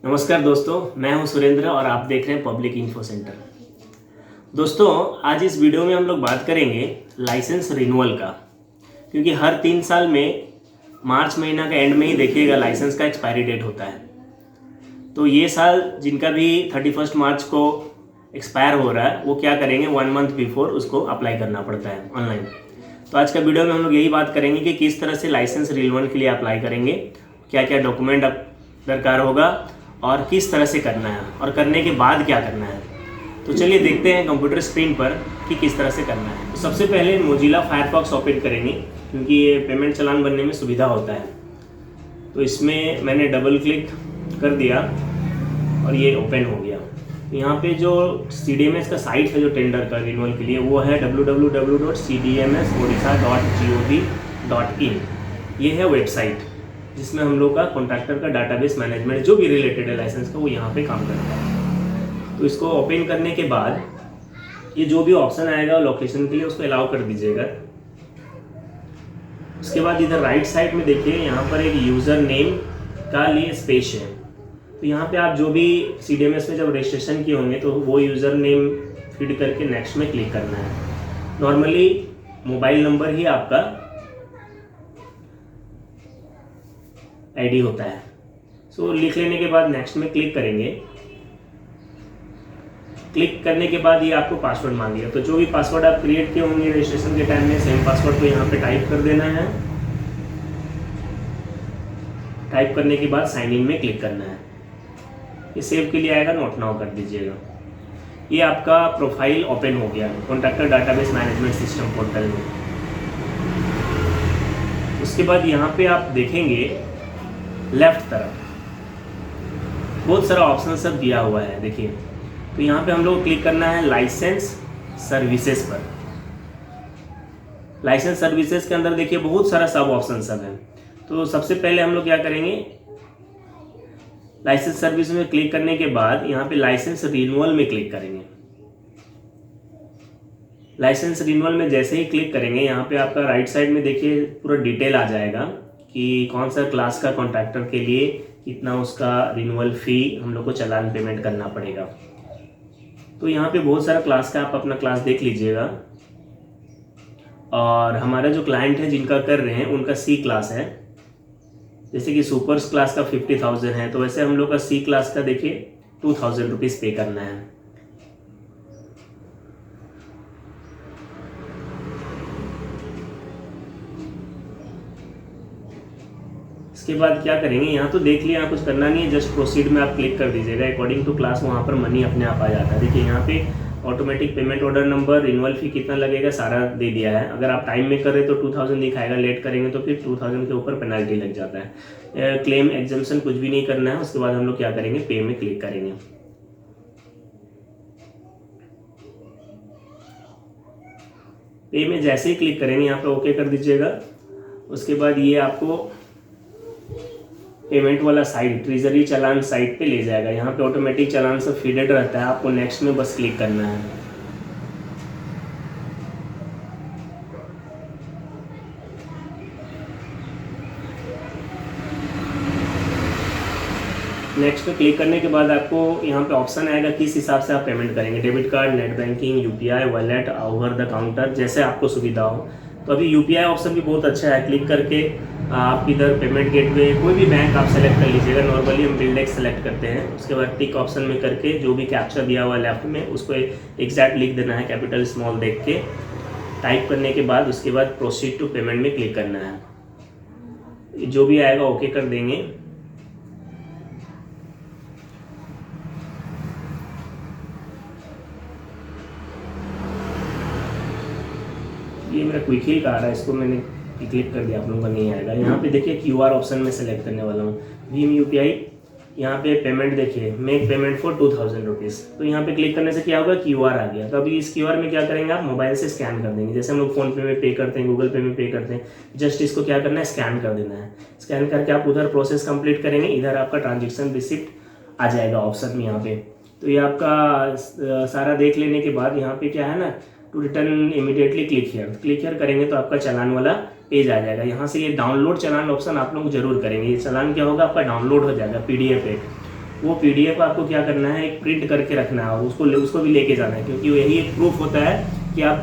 नमस्कार दोस्तों, मैं हूं सुरेंद्र और आप देख रहे हैं पब्लिक इन्फो सेंटर। दोस्तों, आज इस वीडियो में हम लोग बात करेंगे लाइसेंस रिन्यूअल का, क्योंकि हर 3 साल में मार्च महीना का एंड में ही देखिएगा लाइसेंस का एक्सपायरी डेट होता है। तो ये साल जिनका भी 31 मार्च को एक्सपायर हो रहा है वो क्या करेंगे, 1 मंथ बिफोर उसको अप्लाई करना पड़ता है ऑनलाइन। तो आज का वीडियो में हम लोग यही बात करेंगे कि किस तरह से लाइसेंस रिन्यूअल के लिए अप्लाई करेंगे, क्या क्या डॉक्यूमेंट दरकार होगा और किस तरह से करना है और करने के बाद क्या करना है। तो चलिए देखते हैं कंप्यूटर स्क्रीन पर कि किस तरह से करना है। तो सबसे पहले मोजिला फायरफॉक्स ओपन करेंगे, क्योंकि ये पेमेंट चालान बनने में सुविधा होता है। तो इसमें मैंने डबल क्लिक कर दिया और ये ओपन हो गया। यहाँ पे जो CDMS का साइट है जो टेंडर का रिन्यूअल के लिए, वो है www.cdmsodisha.gov.in। ये है वेबसाइट जिसमें हम लोग का कॉन्ट्रैक्टर का डाटाबेस मैनेजमेंट जो भी रिलेटेड है लाइसेंस का, वो यहाँ पे काम करता है। तो इसको ओपन करने के बाद ये जो भी ऑप्शन आएगा लोकेशन के लिए उसको अलाउ कर दीजिएगा। उसके बाद इधर राइट साइड में देखिए, यहाँ पर एक यूज़र नेम का लिए स्पेस है। तो यहाँ पे आप जो भी CDMS में जब रजिस्ट्रेशन किए होंगे तो वो यूज़र नेम फीड करके नेक्स्ट में क्लिक करना है। नॉर्मली मोबाइल नंबर ही आपका ID होता है। सो लिख लेने के बाद नेक्स्ट में क्लिक करेंगे। क्लिक करने के बाद ये आपको पासवर्ड मांगेगा। तो जो भी पासवर्ड आप क्रिएट किए होंगे रजिस्ट्रेशन के टाइम में, सेम पासवर्ड को यहाँ पे टाइप कर देना है। टाइप करने के बाद साइन इन में क्लिक करना है। ये सेव के लिए आएगा, नोट नाउ कर दीजिएगा। ये आपका प्रोफाइल ओपन हो गया contractor database management system portal में। उसके बाद यहाँ पे आप देखेंगे लेफ्ट तरफ बहुत सारा ऑप्शन सब दिया हुआ है, देखिए। तो यहाँ पे हम लोग क्लिक करना है लाइसेंस सर्विसेज पर। लाइसेंस सर्विसेज के अंदर देखिए बहुत सारा सब ऑप्शन सब है। तो सबसे पहले हम लोग क्या करेंगे, लाइसेंस सर्विस में क्लिक करने के बाद यहाँ पे लाइसेंस रिन्यूअल में क्लिक करेंगे। लाइसेंस रिन्यूअल में जैसे ही क्लिक करेंगे, यहाँ पे आपका राइट साइड में देखिए पूरा डिटेल आ जाएगा कि कौन सा क्लास का कॉन्ट्रैक्टर के लिए कितना उसका रिन्यूअल फ़ी हम लोग को चालान पेमेंट करना पड़ेगा। तो यहाँ पे बहुत सारा क्लास का आप अपना क्लास देख लीजिएगा। और हमारा जो क्लाइंट है जिनका कर रहे हैं उनका C क्लास है। जैसे कि सुपर्स क्लास का 50,000 है, तो वैसे हम लोग का C क्लास का देखिए 2,000 रुपीज़ पे करना है। इसके बाद क्या करेंगे, यहाँ तो देख लिया, यहाँ कुछ करना नहीं है, जस्ट प्रोसीड में आप क्लिक कर दीजिएगा। अकॉर्डिंग टू क्लास वहाँ पर मनी अपने आप आ जाता है। देखिए यहाँ पे automatic payment order number, renewal fee कितना लगेगा सारा दे दिया है। अगर आप टाइम में कर रहे तो 2,000 दिखाएगा, लेट करेंगे तो फिर 2,000 के ऊपर पेनल्टी लग जाता है। क्लेम एग्जाम्पशन कुछ भी नहीं करना है। उसके बाद हम लोग क्या करेंगे, पे में क्लिक करेंगे। पे में जैसे ही क्लिक करेंगे यहाँ पे ओके कर दीजिएगा। उसके बाद ये आपको पेमेंट वाला साइट, ट्रेजरी चालान साइट पे ले जाएगा। यहाँ पे ऑटोमेटिक चालान सब फीडेड रहता है, आपको नेक्स्ट में बस क्लिक करना है। नेक्स्ट पे क्लिक करने के बाद आपको यहाँ पे ऑप्शन आएगा किस हिसाब से आप पेमेंट करेंगे, debit card, net banking, UPI, wallet, over the counter, जैसे आपको सुविधा हो। तो अभी UPI ऑप्शन भी बहुत अच्छा है। क्लिक करके आप इधर पेमेंट गेटवे कोई भी बैंक आप सेलेक्ट कर लीजिएगा। नॉर्मली हम बिल्डेक्स सेलेक्ट करते हैं। उसके बाद टिक ऑप्शन में करके जो भी कैप्चा दिया हुआ लेफ्ट में उसको एग्जैक्ट लिख देना है, कैपिटल स्मॉल देख के। टाइप करने के बाद उसके बाद प्रोसीड टू पेमेंट में क्लिक करना है। जो भी आएगा ओके कर देंगे। ये मेरा क्विक हिल का आ रहा है, इसको मैंने क्लिक कर दिया, आप लोगों का नहीं आएगा। यहाँ पे देखिए QR ऑप्शन में सेलेक्ट करने वाला हूँ, भीम UPI। यहाँ पे पेमेंट देखिए, मेक पेमेंट फॉर 2,000 रुपीज़। तो यहाँ पे क्लिक करने से क्या होगा, QR आ गया। तो अभी इस QR में क्या करेंगे, आप मोबाइल से स्कैन कर देंगे। जैसे हम लोग फ़ोन पे में पे करते हैं, गूगल पे में पे करते हैं, जस्ट इसको क्या करना है, स्कैन कर देना है। स्कैन करके आप उधर प्रोसेस कंप्लीट करेंगे, इधर आपका ट्रांजेक्शन रिसिप्ट आ जाएगा ऑप्शन में यहाँ पे। तो ये आपका सारा देख लेने के बाद यहाँ पे क्या है ना, to return immediately click here करेंगे तो आपका चालान वाला पेज आ जाएगा। यहाँ से ये डाउनलोड चालान ऑप्शन आप लोग जरूर करेंगे। ये चालान क्या होगा, आपका डाउनलोड हो जाएगा PDF एक। वो PDF आपको क्या करना है, एक प्रिंट करके रखना है और उसको भी लेके जाना है, क्योंकि यही एक प्रूफ होता है कि आप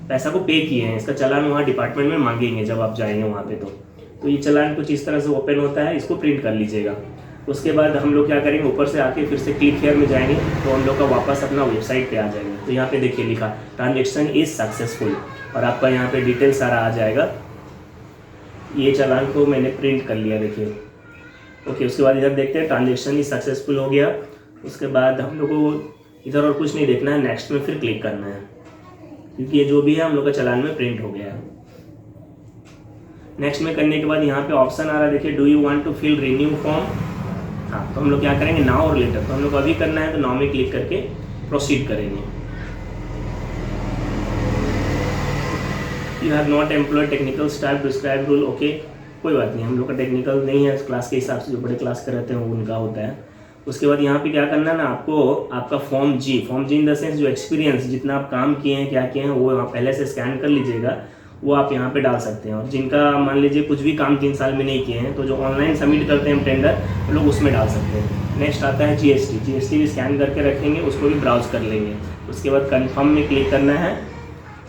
पैसा को पे किए हैं। इसका चालान वहाँ डिपार्टमेंट में मांगेंगे जब आप जाएंगे वहाँ पे। तो ये चालान कुछ इस तरह से ओपन होता है, इसको प्रिंट कर लीजिएगा। उसके बाद हम लोग क्या करेंगे, ऊपर से आके फिर से क्लिक हियर में जाएंगे तो हम लोग का वापस अपना वेबसाइट पे आ जाएंगे। तो यहाँ पे देखिए लिखा ट्रांजेक्शन इज सक्सेसफुल और आपका यहाँ पे डिटेल सारा आ जाएगा। ये चालान को मैंने प्रिंट कर लिया, देखिए। ओके, उसके बाद इधर देखते हैं ट्रांजेक्शन इज सक्सेसफुल हो गया। उसके बाद हम लोग को इधर और कुछ नहीं देखना है, नेक्स्ट में फिर क्लिक करना है, क्योंकि ये जो भी है हम लोग का चालान में प्रिंट हो गया है। नेक्स्ट में करने के बाद यहाँ पे ऑप्शन आ रहा है, देखिए do you want to fill renew form. हाँ, तो हम लोग क्या करेंगे, नाउ और लेटर। तो हम लोग अभी करना है तो नाउ में क्लिक करके प्रोसीड करेंगे। You have not employed technical staff prescribe rule. Okay, कोई बात नहीं, हम लोग का टेक्निकल नहीं है, क्लास के हिसाब से जो बड़े क्लास कर रहते हैं वो उनका होता है। उसके बाद यहाँ पे क्या करना है ना, आपको आपका फॉर्म जी इन द सेंस जो एक्सपीरियंस, जितना आप काम किए हैं, क्या किए हैं, वो यहाँ पहले से स्कैन कर लीजिएगा, वो आप यहाँ पे डाल सकते हैं। और जिनका मान लीजिए कुछ भी काम 3 साल में नहीं किए हैं, तो जो ऑनलाइन सबमिट करते हैं टेंडर, वो लोग उसमें डाल सकते हैं। नेक्स्ट आता है GST भी स्कैन करके रखेंगे, उसको भी ब्राउज कर लेंगे। उसके बाद कन्फर्म में क्लिक करना है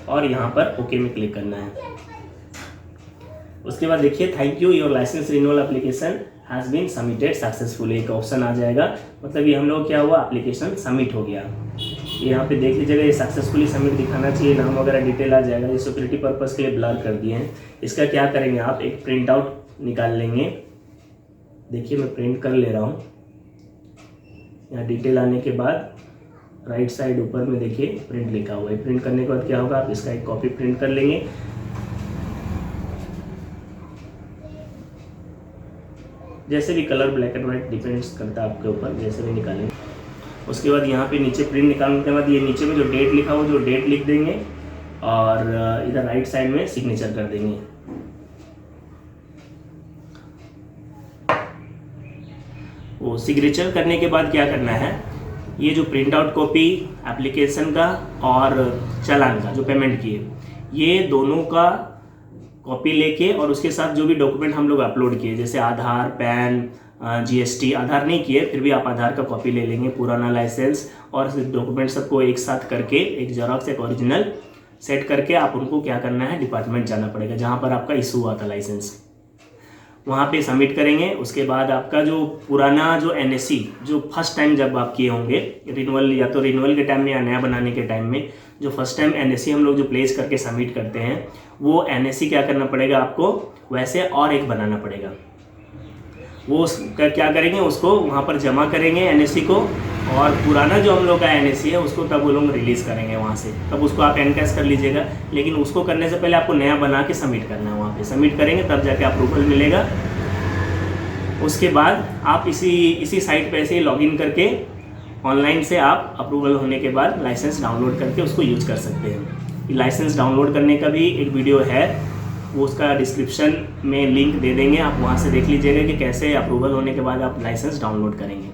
और यहाँ पर ओके में क्लिक करना है। उसके बाद देखिए thank you, your licence renewal application has been submitted successfully, एक ऑप्शन आ जाएगा। मतलब ये हम लोग क्या हुआ, एप्लीकेशन सबमिट हो गया। यहाँ पे देख लीजिएगा, ये सक्सेसफुली सबमिट दिखाना चाहिए, नाम वगैरह डिटेल आ जाएगा। ये सिक्योरिटी पर्पस के लिए ब्लर कर दिए हैं। इसका क्या करेंगे, आप एक प्रिंट आउट निकाल लेंगे। देखिए मैं प्रिंट कर ले रहा हूँ। यहाँ डिटेल आने के बाद राइट साइड ऊपर में देखिए प्रिंट लिखा हुआ है। प्रिंट करने के बाद क्या होगा, आप इसका एक कॉपी प्रिंट कर लेंगे। जैसे भी colour black and white depends करता है आपके ऊपर, जैसे भी निकालेंगे। उसके बाद यहाँ पे नीचे प्रिंट निकालने के बाद ये नीचे में जो डेट लिखा हो, जो डेट लिख देंगे और इधर राइट साइड में सिग्नेचर कर देंगे। वो सिग्नेचर करने के बाद क्या करना है, ये जो प्रिंट आउट कॉपी एप्लीकेशन का और चालान का जो पेमेंट किए, ये दोनों का कॉपी लेके और उसके साथ जो भी डॉक्यूमेंट हम लोग अपलोड किए, जैसे आधार, पैन, GST, आधार नहीं किए फिर भी आप आधार का कॉपी ले लेंगे, पुराना लाइसेंस और डॉक्यूमेंट सबको एक साथ करके एक जेरॉक्स एक ओरिजिनल सेट करके आप उनको क्या करना है, डिपार्टमेंट जाना पड़ेगा जहाँ पर आपका इशू हुआ था लाइसेंस, वहाँ पे सबमिट करेंगे। उसके बाद आपका जो पुराना जो NSE जो फर्स्ट टाइम जब आप किए होंगे रिन्यूअल, या तो रिन्यूअल के टाइम में या नया बनाने के टाइम में, जो फर्स्ट टाइम NSE हम लोग जो प्लेस करके सबमिट करते हैं, वो NSE क्या करना पड़ेगा आपको, वैसे और एक बनाना पड़ेगा। वो क्या करेंगे, उसको वहाँ पर जमा करेंगे NSE को, और पुराना जो हम लोग का NSE है उसको तब वो लोग रिलीज़ करेंगे वहाँ से, तब उसको आप एनकैश कर लीजिएगा। लेकिन उसको करने से पहले आपको नया बना के सबमिट करना है, वहाँ पे सबमिट करेंगे तब जाके अप्रूवल मिलेगा। उसके बाद आप इसी साइट पे ऐसे ही लॉगिन करके ऑनलाइन से आप अप्रूवल होने के बाद लाइसेंस डाउनलोड करके उसको यूज कर सकते हैं। लाइसेंस डाउनलोड करने का भी एक वीडियो है, वो उसका डिस्क्रिप्शन में लिंक दे देंगे, आप वहाँ से देख लीजिएगा कि कैसे अप्रूवल होने के बाद आप लाइसेंस डाउनलोड करेंगे।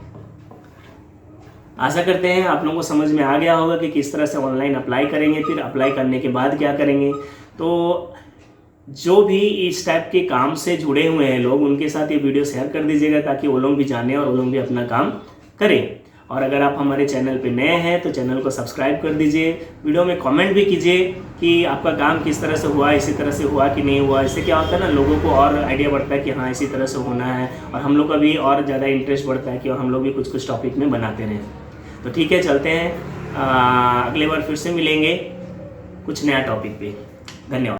आशा करते हैं आप लोगों को समझ में आ गया होगा कि किस तरह से ऑनलाइन अप्लाई करेंगे, फिर अप्लाई करने के बाद क्या करेंगे। तो जो भी इस टाइप के काम से जुड़े हुए हैं लोग, उनके साथ ये वीडियो शेयर कर दीजिएगा ताकि वो लोग भी जाने और वो लोग भी अपना काम करें। और अगर आप हमारे चैनल पे नए हैं तो चैनल को सब्सक्राइब कर दीजिए। वीडियो में कमेंट भी कीजिए कि आपका काम किस तरह से हुआ, इसी तरह से हुआ कि नहीं हुआ। इससे क्या होता है ना, लोगों को और आइडिया बढ़ता है कि हाँ इसी तरह से होना है, और हम लोग का भी और ज़्यादा इंटरेस्ट बढ़ता है कि हम लोग भी कुछ टॉपिक में बनाते रहें। तो ठीक है, चलते हैं, अगले बार फिर से मिलेंगे कुछ नया टॉपिक पे। धन्यवाद।